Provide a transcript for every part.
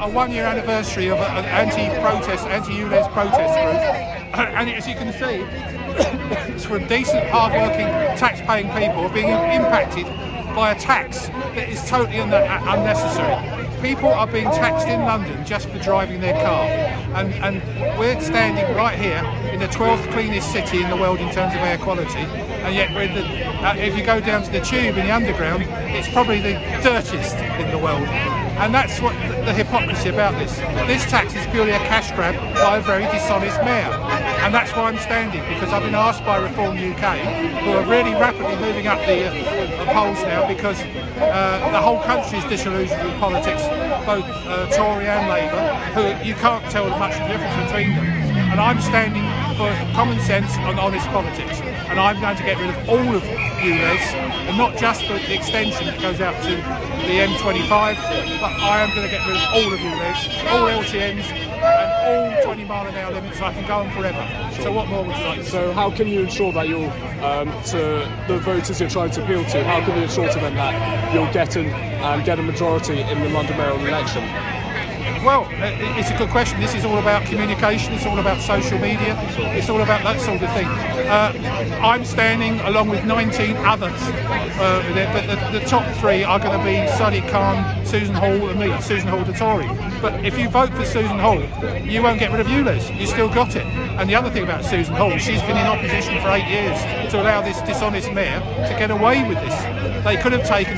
a 1-year anniversary of an anti-ULEZ protest group, and as you can see, it's from decent, hard-working, tax-paying people who are being impacted by a tax that is totally unnecessary. People are being taxed in London just for driving their car, and we're standing right here in the 12th cleanest city in the world in terms of air quality, and yet we're if you go down to the tube in the underground, it's probably the dirtiest in the world. And that's what the hypocrisy about this. This tax is purely a cash grab by a very dishonest mayor. And that's why I'm standing, because I've been asked by Reform UK, who are really rapidly moving up the polls now, because the whole country is disillusioned with politics, both Tory and Labour, who you can't tell much difference between them. And I'm standing for common sense and honest politics. And I'm going to get rid of all of ULEZ, and not just the extension that goes out to the M25, but I am going to get rid of all of ULEZ, all LTNs, and all 20-mile-an-hour limits. I can go on forever. Sure. So what more would you like? So how can you ensure that you'll, to the voters you're trying to appeal to, how can you ensure to them that you'll get a majority in the London mayoral election? Well, it's a good question. This is all about communication, it's all about social media, it's all about that sort of thing. I'm standing along with 19 others, but the top three are going to be Sadiq Khan, Susan Hall and me, Susan Hall the Tory. But if you vote for Susan Hall, you won't get rid of ULEZ, you still got it. And the other thing about Susan Hall, she's been in opposition for 8 years to allow this dishonest mayor to get away with this. They could have taken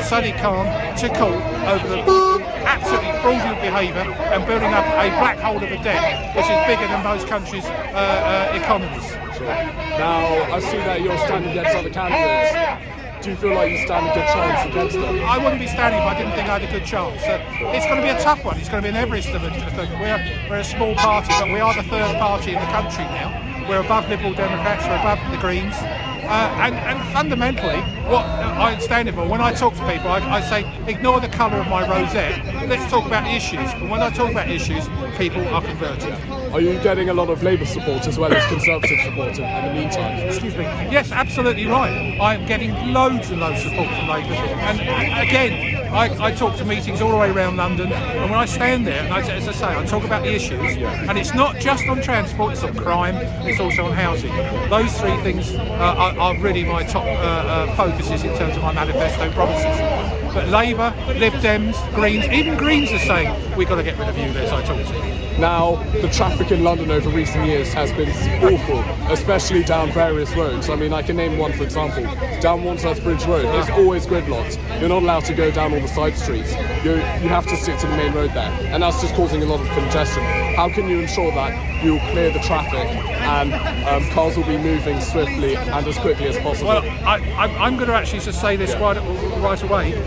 Sadiq Khan to court over the absolutely fraudulent behaviour and building up a black hole of a debt which is bigger than most countries' economies. Sure. Now, I see that you're standing against other candidates. Do you feel like you stand a good chance against them? I wouldn't be standing if I didn't think I had a good chance. It's going to be a tough one. It's going to be an Everest of a thing. We're a small party, but we are the third party in the country now. We're above Liberal Democrats, we're above the Greens. And fundamentally, what I'm standing for, when I talk to people, I say, ignore the colour of my rosette, let's talk about issues. And when I talk about issues, people are converted. Are you getting a lot of Labour support as well as Conservative support in the meantime? Excuse me. Yes, absolutely right. I'm getting loads and loads of support from Labour. And again, I talk to meetings all the way around London, and when I stand there, and as I say, I talk about the issues, and it's not just on transport, it's on crime, it's also on housing. Those three things are really my top focuses in terms of my manifesto promises. But Labour, Lib Dems, Greens, even Greens are saying we've got to get rid of ULEZ, I talk to. Now, the traffic in London over recent years has been awful, especially down various roads. I mean, I can name one, for example. Down Wandsworth Bridge Road, there's always gridlocked. You're not allowed to go down all the side streets. You have to stick to the main road there, and that's just causing a lot of congestion. How can you ensure that you'll clear the traffic and cars will be moving swiftly and as quickly as possible? Well, I'm going to actually just say this right away.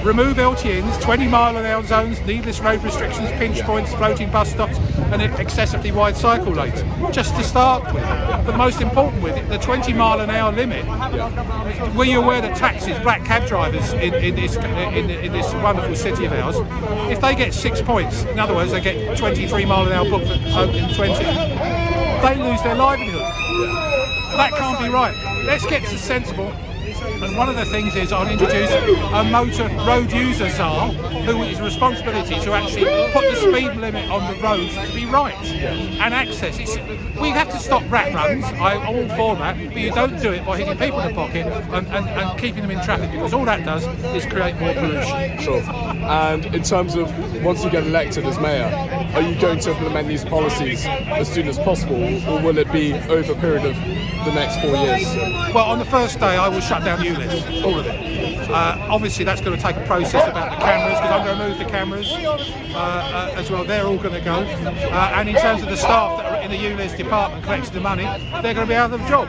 Remove LTNs, 20-mile-an-hour zones, needless road restrictions, pinch points, floating bus stops and excessively wide cycle lanes, just to start with. But most important with it, the 20-mile-an-hour limit. Were you aware that taxis, black cab drivers in this wonderful city of ours, if they get 6 points, in other words, they get 23-mile-an-hour book for in 20, they lose their livelihood. That can't be right. Let's get sensible. And one of the things is I'll introduce a motor road user czar, who is responsibility to actually put the speed limit on the roads to be right and access. We have to stop rat runs, I'm all for that, but you don't do it by hitting people in the pocket and keeping them in traffic, because all that does is create more pollution. Sure. And in terms of once you get elected as mayor, are you going to implement these policies as soon as possible, or will it be over a period of the next 4 years? Well, on the first day I will shut down ULEZ, all of it. Obviously that's going to take a process about the cameras, because I'm going to move the cameras as well, they're all going to go. And in terms of the staff that are in the ULEZ department collecting the money, they're going to be out of the job.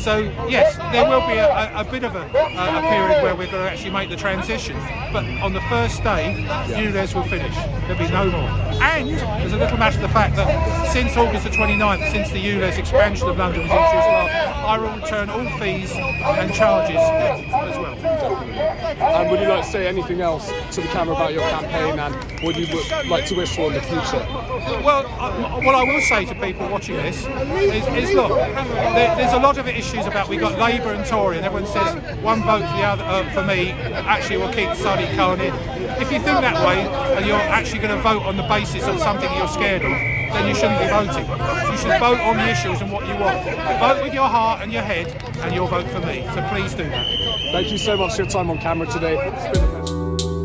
So yes, there will be a bit of a period where we're going to actually make the transition, but on the first day, ULEZ will finish. There'll be no more. And there's a little matter of the fact that since August the 29th, since the ULEZ expansion of London was introduced last, I will return all fees and charges as well. And would you like to say anything else to the camera about your campaign and what you would like to wish for in the future? Well, what I will say to people watching this is look, there's a lot of issues about, we've got Labour and Tory, and everyone says one vote for the other, for me, actually will keep Sadiq Khan in. If you think that way and you're actually going to vote on the basis of something you're scared of, then you shouldn't be voting. You should vote on the issues and what you want. Vote with your heart and your head, and you'll vote for me. So please do that. Thank you so much for your time on camera today. It's been a pleasure.